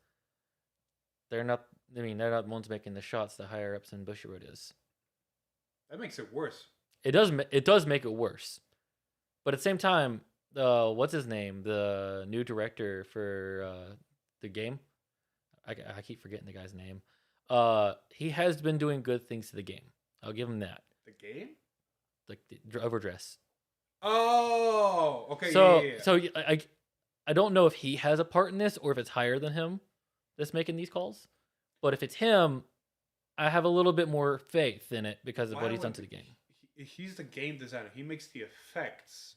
they're not the ones making the shots. The higher ups in Bushiroad is. That makes it worse. It does make it worse, but at the same time, what's his name? The new director for the game. I keep forgetting the guy's name. He has been doing good things to the game. I'll give him that. The game? Like the Overdress. Oh, okay. So I don't know if he has a part in this or if it's higher than him that's making these calls. But if it's him, I have a little bit more faith in it because of what he's done to the game. He's the game designer. He makes the effects.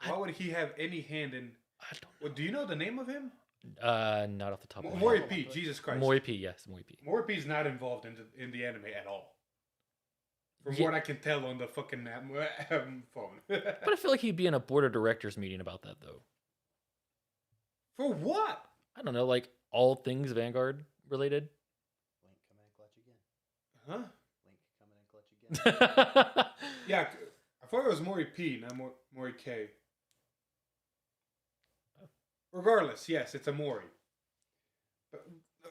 Why would he have any hand in? I don't know. Well, do you know the name of him? Not off the top of my head. Mori P. Jesus Christ. Mori P. Yes, Mori P. Mori P is not involved in the anime at all. From Yeah. what I can tell on the fucking phone. But I feel like he'd be in a board of directors meeting about that, though. For what? I don't know, like all things Vanguard related. Link coming in clutch again. Huh? Link coming in clutch again. Yeah, I thought it was Mori P, not Mori K. Regardless, yes, it's a Mori. But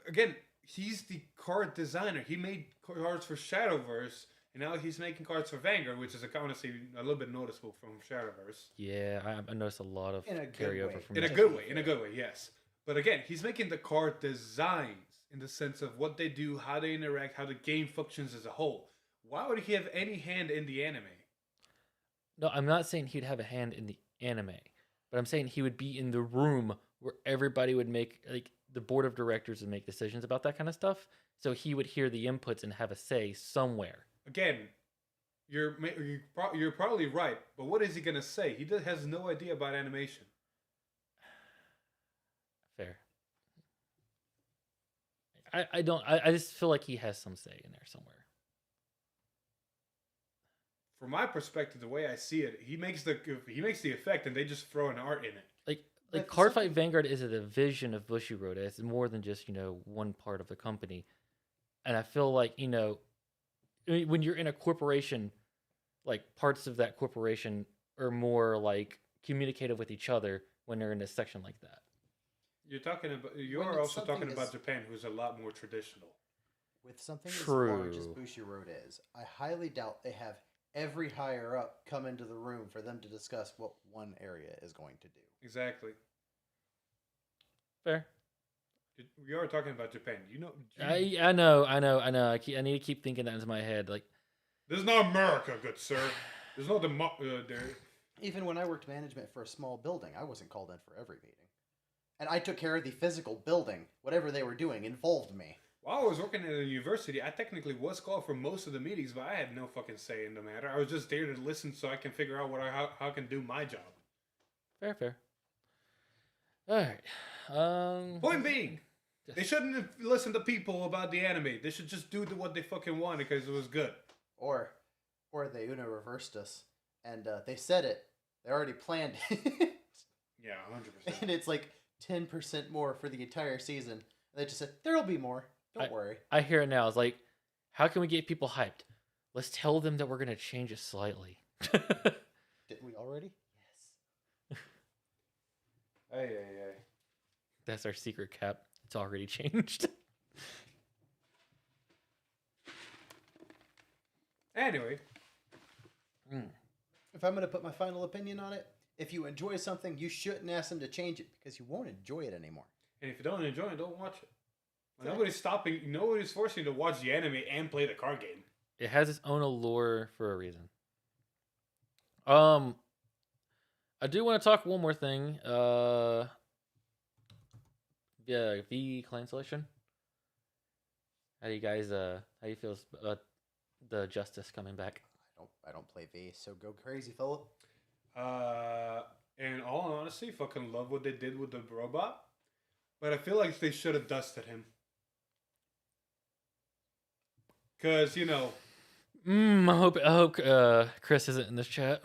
again, he's the card designer. He made cards for Shadowverse, and now he's making cards for Vanguard, which is honestly a little bit noticeable from Shadowverse. Yeah, I noticed a lot of In a good carryover way. from In a that. good way, yes. But again, he's making the card designs in the sense of what they do, how they interact, how the game functions as a whole. Why would he have any hand in the anime? No, I'm not saying he'd have a hand in the anime, but I'm saying he would be in the room where everybody would make, like, the board of directors would make decisions about that kind of stuff. So he would hear the inputs and have a say somewhere. Again, you're probably right, but what is he gonna say? He has no idea about animation. Fair. I just feel like he has some say in there somewhere. From my perspective, the way I see it, he makes the effect, and they just throw an art in it. Like But Cardfight something- Vanguard is a division of Bushiroad. It's more than just, one part of the company. And I feel like, when you're in a corporation, like parts of that corporation are more like communicative with each other when they're in a section like that. You When are it's also talking something about as- Japan, who's a lot more traditional. With something as large as True. Bushiroad is, I highly doubt they have every higher up come into the room for them to discuss what one area is going to do. Exactly. Fair. We are talking about Japan. I know. I need to keep thinking that into my head. Like, This is not America, good sir. There's no there. Even when I worked management for a small building, I wasn't called in for every meeting. And I took care of the physical building. Whatever they were doing involved me. While I was working at a university, I technically was called for most of the meetings, but I had no fucking say in the matter. I was just there to listen so I can figure out how I can do my job. fair. All right. Point being, Yes. they shouldn't have listened to people about the anime. They should just do what they fucking wanted because it was good. Or they Uno reversed us. And they said it. They already planned it. Yeah, 100%. And it's like 10% more for the entire season. And they just said, there'll be more. Don't worry. I hear it now. It's like, how can we get people hyped? Let's tell them that we're gonna change it slightly. Didn't we already? Yes. Hey. That's our secret cap. It's already changed. Anyway, If I'm going to put my final opinion on it, if you enjoy something, you shouldn't ask them to change it because you won't enjoy it anymore. and if you don't enjoy it, don't watch it. Nobody's forcing you to watch the anime and play the card game. It has its own allure for a reason. I do want to talk one more thing. Yeah, V clan selection. How do you guys how you feel about the Justice coming back? I don't play V, so go crazy, Philip. In all honesty, fucking love what they did with the robot, but I feel like they should have dusted him. Cause I hope Chris isn't in this chat.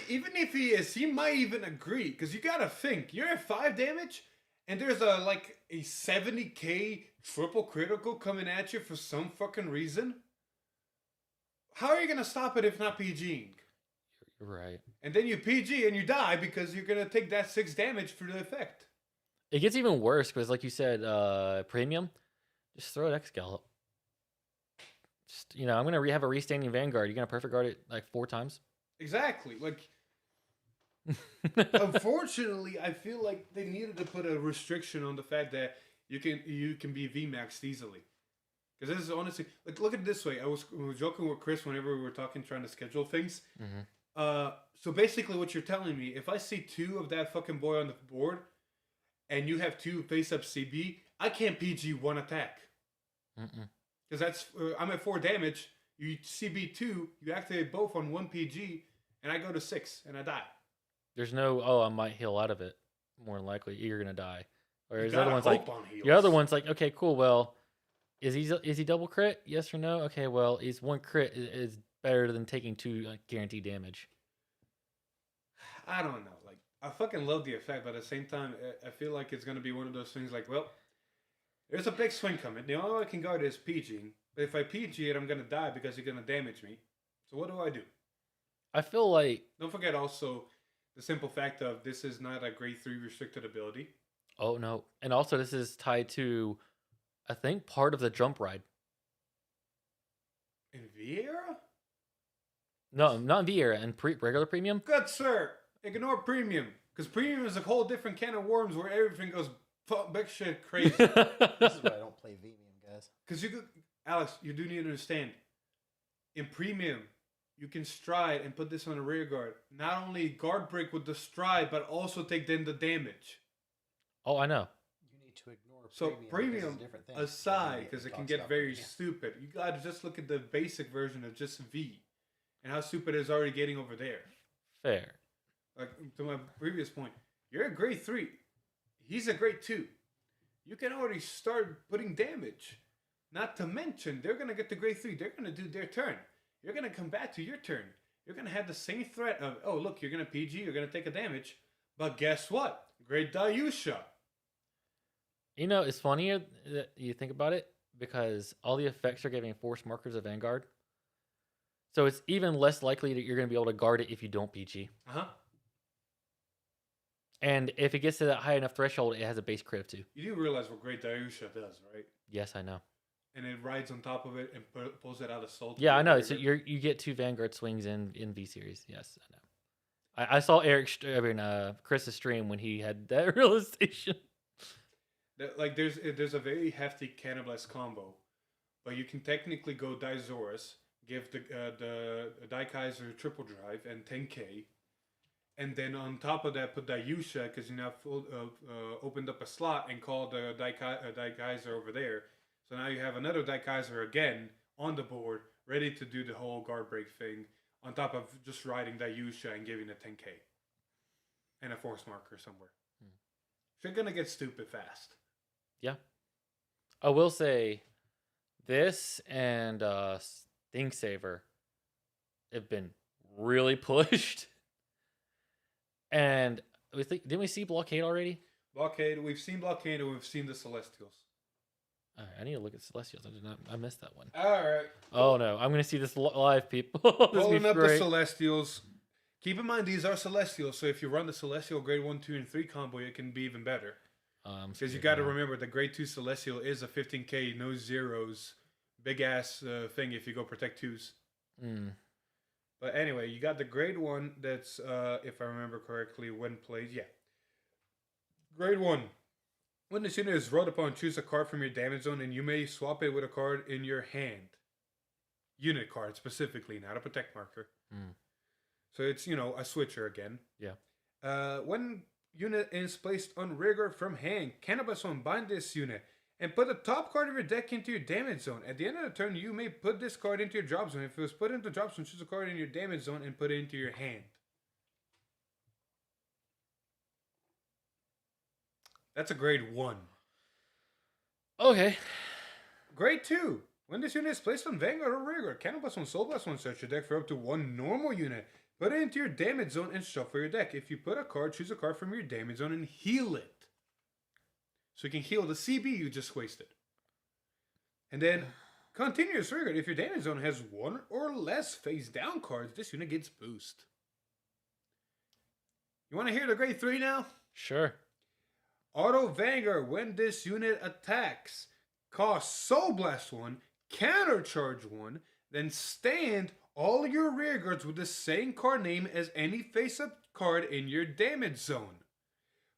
even if he is, he might even agree. Cause you gotta think, you're at 5 damage, and there's a 70k triple critical coming at you for some fucking reason. How are you gonna stop it if not PGing? You're right. And then you PG and you die because you're gonna take that 6 damage for the effect. It gets even worse because, like you said, premium. Just throw it X Gallop. Just I'm gonna have a restanding Vanguard. You're gonna perfect guard it like 4 times. Exactly. Unfortunately, I feel like they needed to put a restriction on the fact that you can be VMAXed easily. Because this is honestly, look at it this way. I was joking with Chris whenever we were trying to schedule things. Mm-hmm. So basically, what you're telling me, if I see 2 of that fucking boy on the board, and you have 2 face up CB, I can't PG 1 attack. Because that's I'm at 4 damage. You CB 2, you activate both on 1 PG, and I go to 6 and I die. There's no I might heal out of it. More than likely, you're gonna die. Whereas the Gotta other one's like hope on heals. your other one's like, okay, cool. Well, Is he double crit? Yes or no? Okay, well, is one crit is better than taking 2 guaranteed damage. I don't know. Like, I fucking love the effect, but at the same time, I feel like it's gonna be one of those things. Like, well, there's a big swing coming. The only way I can guard is PGing. But if I PG it, I'm gonna die because you're gonna damage me. So what do I do? I feel like Don't forget also the simple fact of this is not a grade 3 restricted ability. oh no, and also this is tied to, I think, part of the jump ride. In Vieira? No, not in V era and regular premium. Good sir, ignore premium. Because premium is a whole different can of worms where everything goes big shit crazy. This is why I don't play Vimium, guys. Because you could, Alex, you do need to understand. In premium, you can stride and put this on a rear guard. Not only guard break with the stride, but also take then the damage. Oh, I know. You need to ignore So premium. premium different thing. aside, because it can Talks get about very premium. stupid. You gotta just look at the basic version of just V, and how stupid it's already getting over there. Fair. Like to my previous point, you're a grade 3. He's a grade 2. You can already start putting damage. Not to mention, they're gonna get to grade 3. They're gonna do their turn. You're gonna come back to your turn. You're gonna have the same threat of, oh look, you're gonna PG, you're gonna take a damage. But guess what? Great Dayusha. You know, it's funny that you think about it because all the effects are giving force markers of Vanguard. So it's even less likely that you're going to be able to guard it if you don't PG. Uh-huh. And if it gets to that high enough threshold, it has a base crit of 2. You do realize what Great Dayusha does, right? Yes, I know. And it rides on top of it and pulls it out of soul. Yeah, I know. So you get 2 Vanguard swings in V series. Yes, I know. I saw Chris's stream when he had that realization. Like there's a very hefty Cannibalized combo, but you can technically go Daisaurus, give the Daikaiser triple drive and 10k, and then on top of that put Dayusha because you now opened up a slot and called the Daikaiser over there. So now you have another Daikaiser again on the board, ready to do the whole guard break thing, on top of just riding Dayusha and giving a 10k. And a force marker somewhere. So you're gonna get stupid fast. Yeah. I will say this and Sting Saver have been really pushed. And didn't we see Blockade already? Blockade, we've seen Blockade and we've seen the Celestials. All right, I need to look at Celestials. I missed that one. Alright. Oh no, I'm gonna see this live, people. This will be Pulling up the great. Celestials. Keep in mind these are Celestials, so if you run the Celestial grade 1, 2, and 3 combo, it can be even better. Because you got to remember the grade 2 Celestial is a 15k, no zeros, big ass thing if you go protect 2s. But anyway, you got the grade 1 that's, if I remember correctly, when played. Yeah. Grade 1. When this unit is rolled upon, choose a card from your damage zone and you may swap it with a card in your hand. Unit card specifically, not a protect marker. So it's, a switcher again. Yeah. When unit is placed on rigor from hand, Cannabis will bind this unit and put the top card of your deck into your damage zone. At the end of the turn, you may put this card into your drop zone. If it was put into drop zone, choose a card in your damage zone and put it into your hand. That's a grade 1. Okay. Grade 2. When this unit is placed on Vanguard or Rigor, Cannabis will Soul Blast 1, search your deck for up to 1 normal unit. Put it into your damage zone and shuffle your deck. If you put a card, choose a card from your damage zone and heal it. So you can heal the CB you just wasted. And then, continuous rigor. If your damage zone has 1 or less face down cards, this unit gets boost. You want to hear the grade 3 now? Sure. Auto Vanguard. When this unit attacks, cost Soul Blast 1, counter charge 1, then stand all your rear guards with the same card name as any face-up card in your damage zone.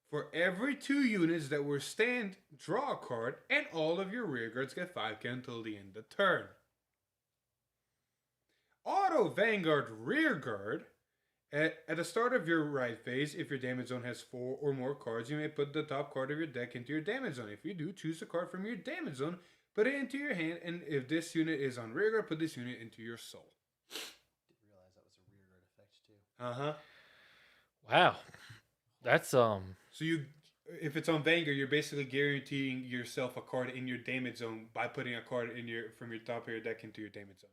For every 2 units that were stand, draw a card, and all of your rear guards get 5k until the end of turn. Auto Vanguard Rear Guard. At the start of your ride phase, if your damage zone has 4 or more cards, you may put the top card of your deck into your damage zone. If you do, choose a card from your damage zone, put it into your hand, and if this unit is on rear guard, put this unit into your soul. Didn't realize that was a rear guard effect too. Uh-huh. Wow. That's So you if it's on Vanguard, you're basically guaranteeing yourself a card in your damage zone by putting a card in your from your top of your deck into your damage zone.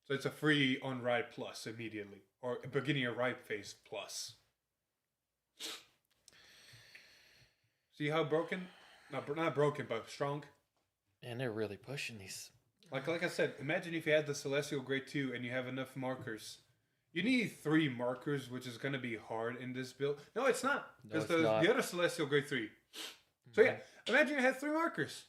So it's a free on ride plus immediately, or beginning of ride phase plus. See how broken? Not broken, but strong. And they're really pushing these. Like I said, imagine if you had the Celestial Grade 2 and you have enough markers. You need 3 markers, which is going to be hard in this build. No, it's not. No, Because it's not. the other Celestial Grade 3. So yeah, imagine you had 3 markers.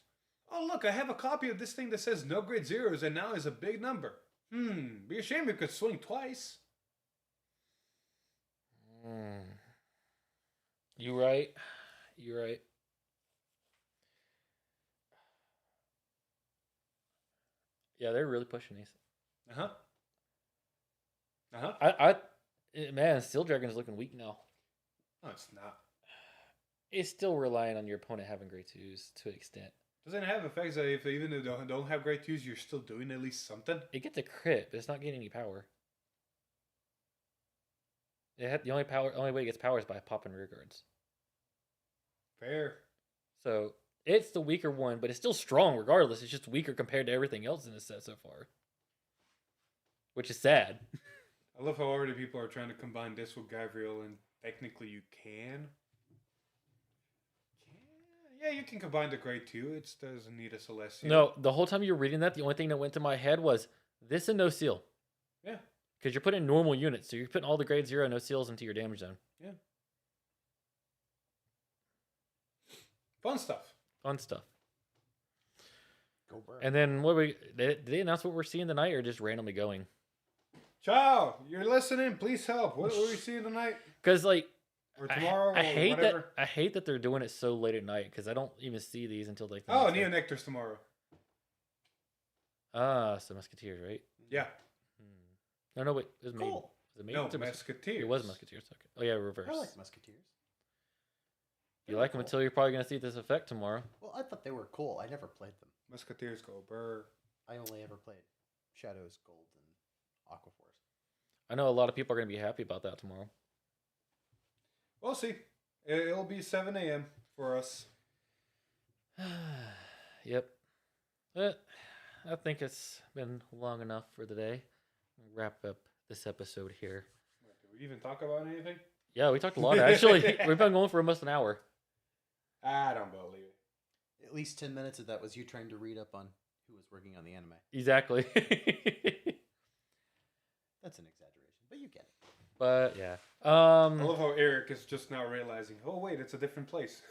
Oh, look, I have a copy of this thing that says no grade zeros and now is a big number. Be a shame you could swing twice. You right. You're right. Yeah, they're really pushing these. Man, Steel Dragon is looking weak now. No, it's not. It's still relying on your opponent having grade 2s to an extent. Doesn't it have effects that if even if they don't have grade 2s, you're still doing at least something? It gets a crit, but it's not getting any power. The only way it gets power is by popping rear guards. Fair. So it's the weaker one, but it's still strong regardless. It's just weaker compared to everything else in this set so far. Which is sad. I love how already people are trying to combine this with Gabriel, and technically you can. Yeah, you can combine the grade 2. It doesn't need a Celestial. No, the whole time you were reading that, the only thing that went to my head was this and no seal. Yeah. Because you're putting normal units, so you're putting all the grade 0 no seals into your damage zone. Yeah. Fun stuff. Fun stuff. Go burn. And then did they announce what we're seeing tonight or just randomly going? Ciao, you're listening. Please help. What are we seeing tonight? Because like Or tomorrow? I or hate whatever? that. I hate that they're doing it so late at night because I don't even see these until like. The Oh, next day. Neonectar's tomorrow. So Musketeers, right? Yeah. No, wait. It was Maiden. Cool. Was it Maiden? No, Or Musketeers. It was Musketeers. Okay. Oh yeah, reverse. I like Musketeers. You like them until you're probably gonna see this effect tomorrow. Well, I thought they were cool. I never played them. Musketeers go burr. I only ever played Shadows, Gold, and Aquaforce. I know a lot of people are gonna be happy about that tomorrow. We'll see. It'll be 7 a.m. for us. Yep. But I think it's been long enough for the day. We'll wrap up this episode here. Did we even talk about anything? Yeah, we talked a lot actually. We've been going for almost an hour. I don't believe it. At least 10 minutes of that was you trying to read up on who was working on the anime. Exactly. That's an exaggeration, but you get it. But yeah. I love how Eric is just now realizing, oh wait, it's a different place.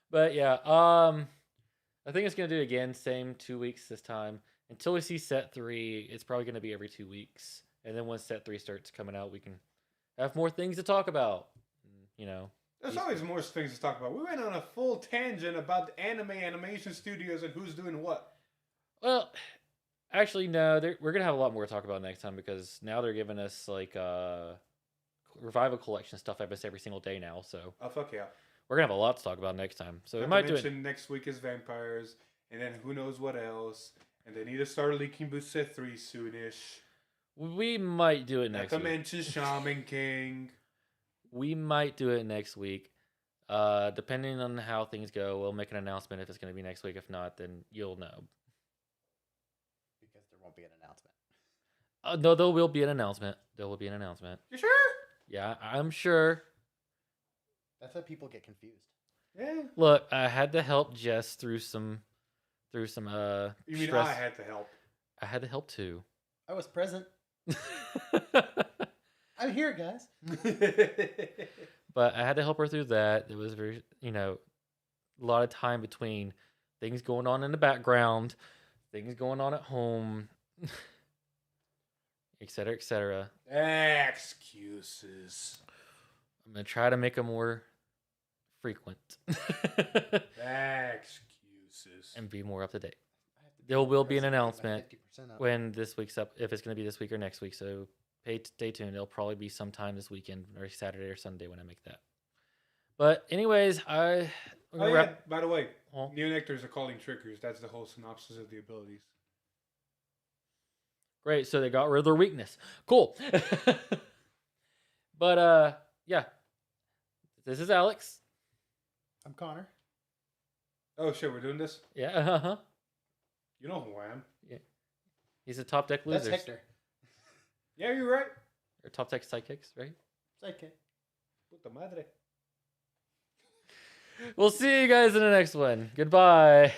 But yeah, I think it's gonna do it again, same 2 weeks this time. Until we see set 3, it's probably gonna be every 2 weeks. And then once set 3 starts coming out, we can have more things to talk about. You know. There's always more things to talk about. We went on a full tangent about the animation studios and who's doing what. Well, actually, no. We're gonna have a lot more to talk about next time because now they're giving us like revival collection stuff every single day now. So Oh fuck yeah! we're gonna have a lot to talk about next time. So we Not might to do it. mention next week is vampires, and then who knows what else. And they need to start leaking Set 3 soonish. We might do it Not next to week. mention Shaman King. We might do it next week. Depending on how things go, we'll make an announcement if it's going to be next week. If not, then you'll know. Because there won't be an announcement. No, there will be an announcement. There will be an announcement. You sure? Yeah, I'm sure. That's how people get confused. Yeah. Look, I had to help Jess through some You mean stress. I had to help? I had to help too. I was present. I'm here, guys. But I had to help her through that. It was very, a lot of time between things going on in the background, things going on at home, et cetera, et cetera. Excuses. I'm going to try to make them more frequent Excuses. and be more up to date. There will be an announcement 50% up. when this week's up, if it's going to be this week or next week. So stay tuned. It'll probably be sometime this weekend or Saturday or Sunday when I make that. But anyways, Oh yeah, by the way, Huh? Neonectars are calling triggers. That's the whole synopsis of the abilities. Great. So they got rid of their weakness. Cool. But yeah. This is Alex. I'm Connor. Oh shit, we're doing this. Yeah. Uh-huh. You know who I am. Yeah. He's a top deck loser. That's Hector. Yeah, you're right. Or top deck sidekicks, right? Sidekick. Puta madre. We'll see you guys in the next one. Goodbye.